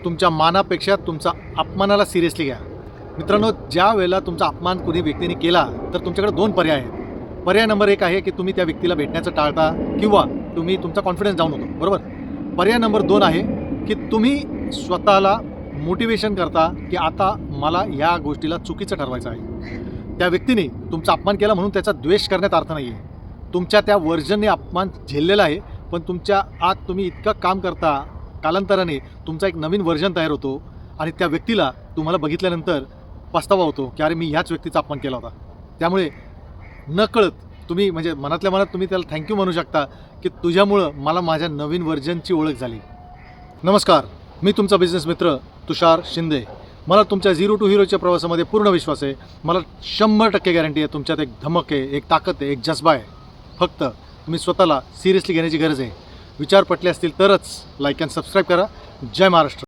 तुमच्या मानापेक्षा तुमचा अपमानाला सिरियसली घ्या. मित्रांनो, ज्या वेळेला तुमचा अपमान कुणी व्यक्तीने केला तर तुमच्याकडे दोन पर्याय आहेत. पर्याय नंबर एक आहे की तुम्ही त्या व्यक्तीला भेटण्याचं टाळता किंवा तुम्ही तुमचा कॉन्फिडन्स डाऊन होतो, बरोबर. पर्याय नंबर दोन आहे की तुम्ही स्वतःला मोटिवेशन करता की आता मला या गोष्टीला चुकीचं ठरवायचं आहे. त्या व्यक्तीने तुमचा अपमान केला म्हणून त्याचा द्वेष करण्यात अर्थ नाही आहे. तुमच्या त्या व्हर्जनने अपमान झेललेला आहे, पण तुमच्या आत तुम्ही इतकं काम करता, कालांतराने तुमचा एक नवीन व्हर्जन तयार होतो आणि त्या व्यक्तीला तुम्हाला बघितल्यानंतर पस्तावा होतो की अरे मी ह्याच व्यक्तीचा अपमान केला होता. त्यामुळे नकळत तुम्ही म्हणजे मनातल्या मनात तुम्ही त्याला थँक्यू म्हणू शकता की तुझ्यामुळं मला माझ्या नवीन व्हर्जनची ओळख झाली. नमस्कार, मी तुमचा बिझनेस मित्र तुषार शिंदे. मला तुमच्या झिरो टू हिरोच्या प्रवासामध्ये पूर्ण विश्वास आहे. मला 100% गॅरंटी आहे तुमच्यात एक धमक आहे, एक ताकद आहे, एक जज्बा आहे. फक्त तुम्ही स्वतःला सिरियसली घेण्याची गरज आहे. विचार पटले असतील तरच लाईक अँड सबस्क्राईब करा. जय महाराष्ट्र.